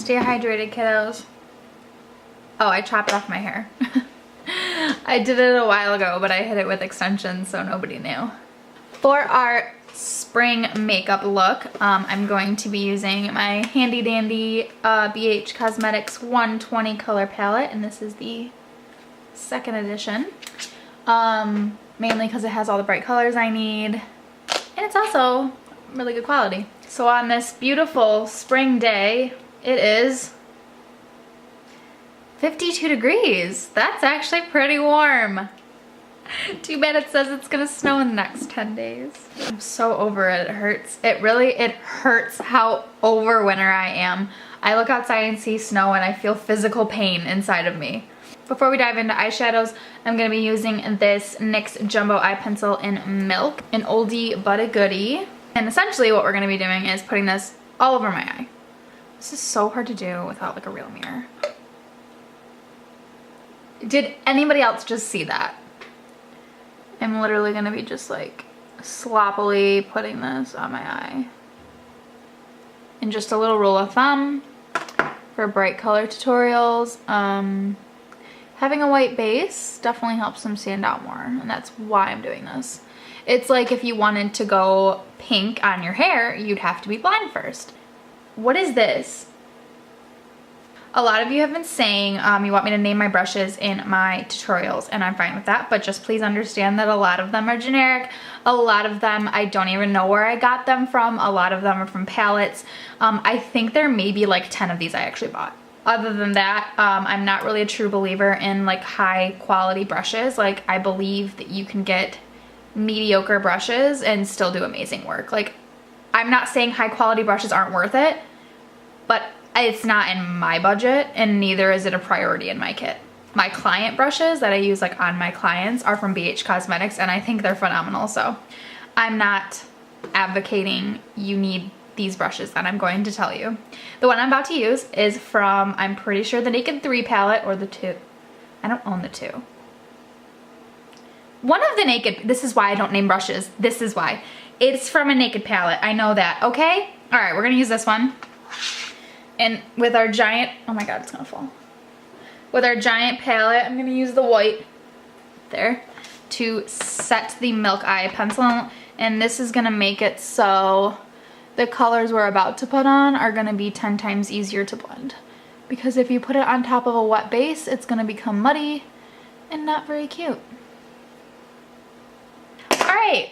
Stay hydrated, kiddos. Oh, I chopped off my hair. I did it a while ago, but I hit it with extensions so nobody knew. For our spring makeup look, I'm going to be using my handy dandy BH Cosmetics 120 color palette, and this is the second edition. Mainly because it has all the bright colors I need, and it's also really good quality. So on this beautiful spring day, it is 52 degrees. That's actually pretty warm. Too bad it says it's gonna snow in the next 10 days. I'm so over it, it hurts. It hurts how over winter I am. I look outside and see snow and I feel physical pain inside of me. Before we dive into eyeshadows, I'm gonna be using this NYX Jumbo Eye Pencil in Milk, an oldie but a goodie. And essentially what we're gonna be doing is putting this all over my eye. This is so hard to do without like a real mirror. Did anybody else just see that? I'm literally gonna be just like sloppily putting this on my eye. And just a little rule of thumb for bright color tutorials, having a white base definitely helps them stand out more, and that's why I'm doing this. It's like if you wanted to go pink on your hair, you'd have to be blind first. What is this? A lot of you have been saying you want me to name my brushes in my tutorials, and I'm fine with that, but just please understand that a lot of them are generic. A lot of them I don't even know where I got them from. A lot of them are from palettes. I think there may be like 10 of these I actually bought. Other than that, I'm not really a true believer in like high quality brushes. Like I believe that you can get mediocre brushes and still do amazing work. Like I'm not saying high quality brushes aren't worth it, but it's not in my budget, and neither is it a priority in my kit. My client brushes that I use like on my clients are from BH Cosmetics, and I think they're phenomenal. So I'm not advocating you need these brushes that I'm going to tell you. The one I'm about to use is from, I'm pretty sure, the Naked 3 palette, or the 2. I don't own the 2. One of the Naked, this is why I don't name brushes. This is why. It's from a Naked palette. I know that, okay? All right, we're gonna use this one. And with our giant, oh my God, it's gonna fall. With our giant palette, I'm gonna use the white there to set the Milk Eye Pencil. And this is gonna make it so the colors we're about to put on are gonna be 10 times easier to blend. Because if you put it on top of a wet base, it's gonna become muddy and not very cute. All right,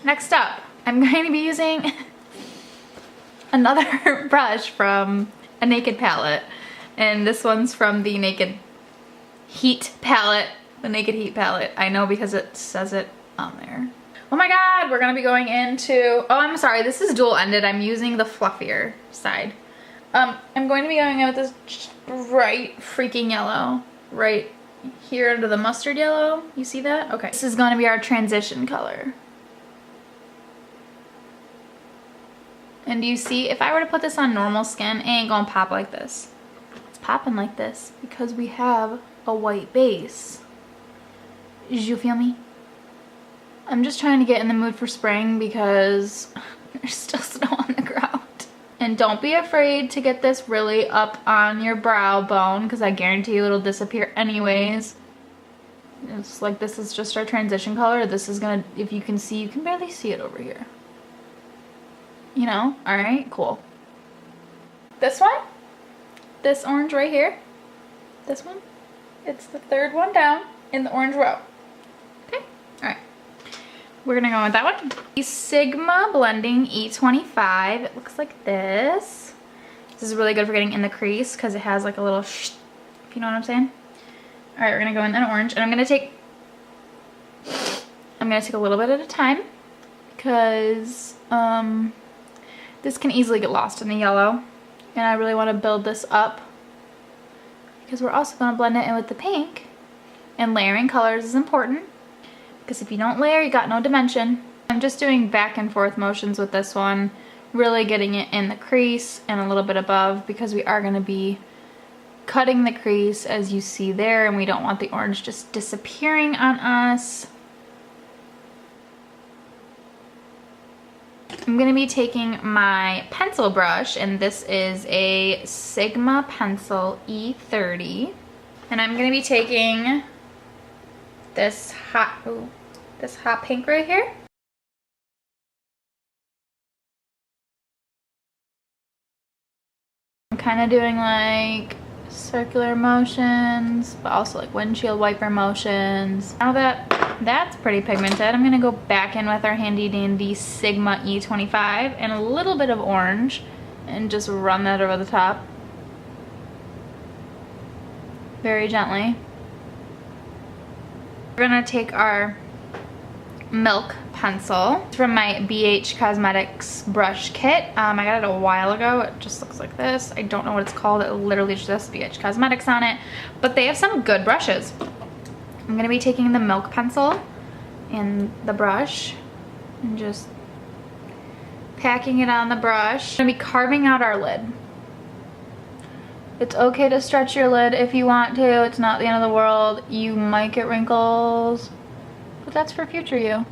next up, I'm going to be using another brush from a Naked palette, and this one's from the Naked Heat palette, the Naked Heat palette. I know because it says it on there. Oh my God, we're gonna be going into, oh, I'm sorry, this is dual-ended. I'm using the fluffier side. I'm going to be going in with this bright freaking yellow right here under the mustard yellow. You see that? Okay. This is gonna be our transition color. And do you see, if I were to put this on normal skin, it ain't gonna pop like this. It's popping like this because we have a white base. Did you feel me? I'm just trying to get in the mood for spring because there's still snow on the ground. And don't be afraid to get this really up on your brow bone, because I guarantee you it'll disappear anyways. It's like, this is just our transition color. This is gonna, if you can see, you can barely see it over here. You know? Alright, cool. This one, this orange right here, this one, it's the third one down in the orange row. Okay, alright. We're gonna go with that one. The Sigma Blending E25, it looks like this. This is really good for getting in the crease because it has like a little if you know what I'm saying. Alright, we're gonna go in an orange, and I'm gonna take a little bit at a time because this can easily get lost in the yellow, and I really want to build this up because we're also going to blend it in with the pink, and layering colors is important because if you don't layer, you got no dimension. I'm just doing back and forth motions with this one, really getting it in the crease and a little bit above because we are going to be cutting the crease as you see there, and we don't want the orange just disappearing on us. I'm gonna be taking my pencil brush, and this is a Sigma pencil E30. And I'm gonna be taking this hot pink right here. I'm kind of doing like circular motions, but also like windshield wiper motions. Now that that's pretty pigmented, I'm gonna go back in with our handy dandy Sigma E25 and a little bit of orange and just run that over the top. Very gently. We're gonna take our Milk pencil from my BH Cosmetics brush kit. I got it a while ago. It just looks like this. I don't know what it's called. It literally just says BH Cosmetics on it, but they have some good brushes. I'm gonna be taking the Milk pencil and the brush and just packing it on the brush. I'm gonna be carving out our lid. It's okay to stretch your lid if you want to. It's not the end of the world. You might get wrinkles, but that's for future you.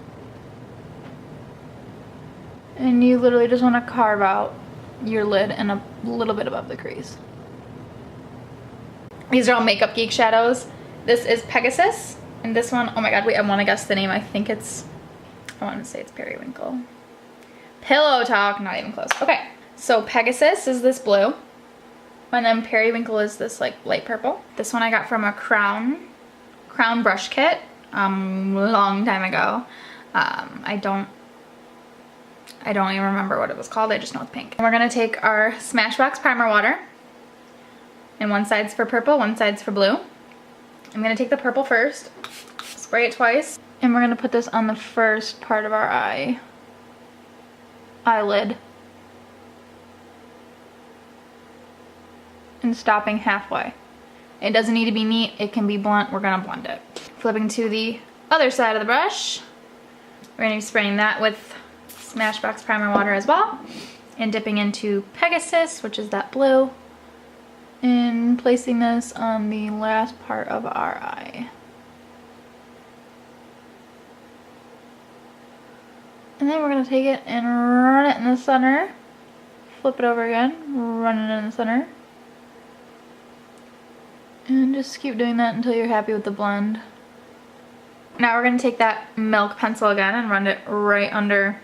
And you literally just want to carve out your lid and a little bit above the crease. These are all Makeup Geek shadows. This is Pegasus, and this one, oh my god, wait, I want to guess the name. I want to say it's Periwinkle. Pillow Talk, not even close. Okay, so Pegasus is this blue, and then Periwinkle is this like light purple. This one I got from a Crown brush kit. Long time ago. I don't even remember what it was called. I just know it's pink. And we're gonna take our Smashbox primer water, and one side's for purple, one side's for blue. I'm gonna take the purple first, spray it twice, and we're gonna put this on the first part of our eyelid, and stopping halfway. It doesn't need to be neat, it can be blunt. We're gonna blend it. Flipping to the other side of the brush, we're gonna be spraying that with Smashbox primer water as well, and dipping into Pegasus, which is that blue, and placing this on the last part of our eye. And then we're gonna take it and run it in the center, flip it over again, run it in the center, and just keep doing that until you're happy with the blend. Now we're going to take that Milk pencil again and run it right under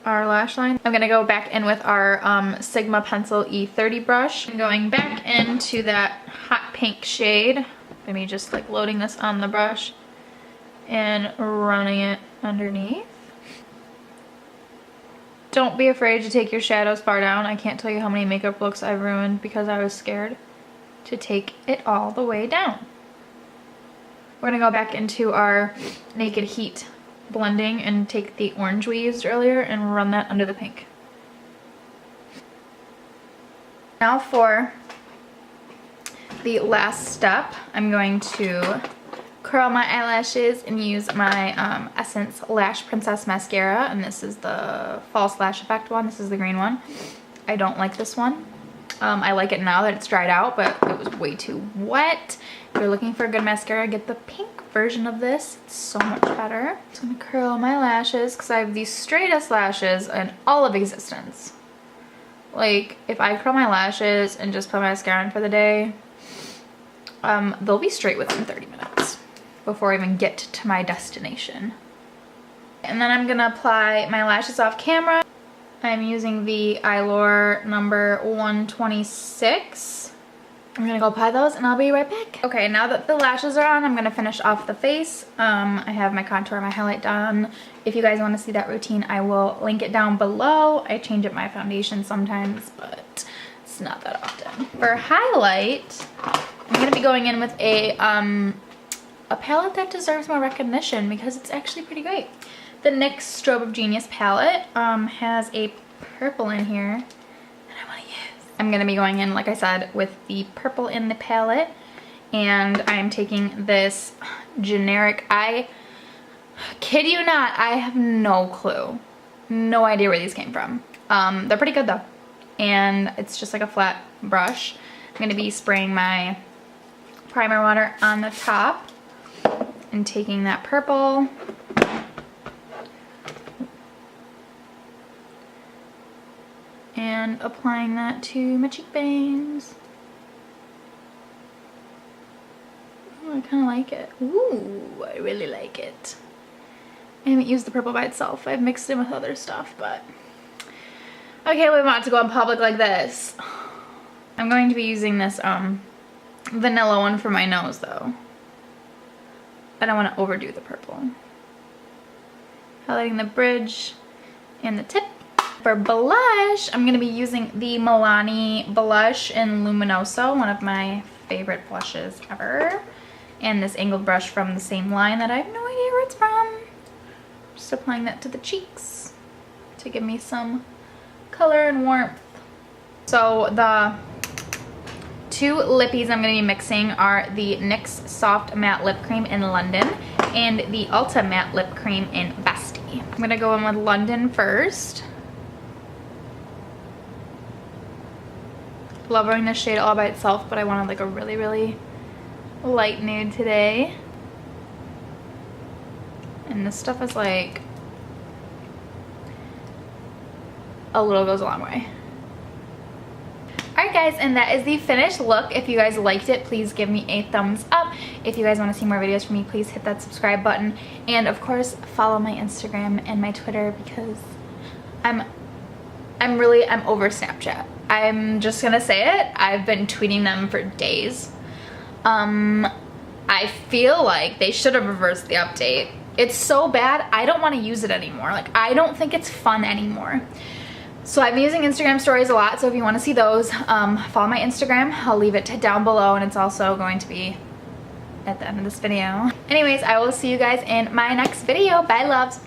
our lash line. I'm going to go back in with our Sigma pencil E30 brush. I'm going back into that hot pink shade. Maybe just like loading this on the brush and running it underneath. Don't be afraid to take your shadows far down. I can't tell you how many makeup looks I've ruined because I was scared to take it all the way down. We're gonna go back into our Naked Heat blending and take the orange we used earlier and run that under the pink. Now for the last step, I'm going to curl my eyelashes and use my Essence Lash Princess mascara, and this is the False Lash Effect one. This is the green one. I don't like this one. I like it now that it's dried out, but it was way too wet. If you're looking for a good mascara, get the pink version of this. It's so much better. So I'm gonna curl my lashes because I have the straightest lashes in all of existence. Like, if I curl my lashes and just put mascara on for the day, they'll be straight within 30 minutes before I even get to my destination. And then I'm gonna apply my lashes off camera. I'm using the Eyelure number 126. I'm gonna go apply those and I'll be right back. Okay, now that the lashes are on, I'm gonna finish off the face. I have my contour, my highlight done. If you guys wanna see that routine, I will link it down below. I change up my foundation sometimes, but it's not that often. For highlight, I'm gonna be going in with a palette that deserves more recognition because it's actually pretty great. The NYX Strobe of Genius palette has a purple in here that I want to use. I'm going to be going in, like I said, with the purple in the palette, and I'm taking this generic, I kid you not, I have no clue. No idea where these came from. They're pretty good though, and it's just like a flat brush. I'm going to be spraying my primer water on the top and taking that purple and applying that to my cheekbones. Oh, I kind of like it. Ooh, I really like it. I haven't used the purple by itself. I've mixed it with other stuff, but I can't believe I'm about to go in public like this. I'm going to be using this vanilla one for my nose though. I don't want to overdo the purple. Highlighting the bridge and the tip. For blush, I'm going to be using the Milani blush in Luminoso, one of my favorite blushes ever. And this angled brush from the same line that I have no idea where it's from. Just applying that to the cheeks to give me some color and warmth. So the two lippies I'm going to be mixing are the NYX Soft Matte Lip Cream in London and the Ulta Matte Lip Cream in Bestie. I'm going to go in with London first. Love wearing this shade all by itself, but I wanted like a really, really light nude today. And this stuff is like, a little goes a long way. Alright guys, and that is the finished look. If you guys liked it, please give me a thumbs up. If you guys want to see more videos from me, please hit that subscribe button. And of course, follow my Instagram and my Twitter because I'm over Snapchat. I'm just gonna say it. I've been tweeting them for days. I feel like they should have reversed the update. It's so bad, I don't want to use it anymore. Like, I don't think it's fun anymore. So I've been using Instagram stories a lot, so if you want to see those, follow my Instagram. I'll leave it down below, and it's also going to be at the end of this video. Anyways, I will see you guys in my next video. Bye, loves.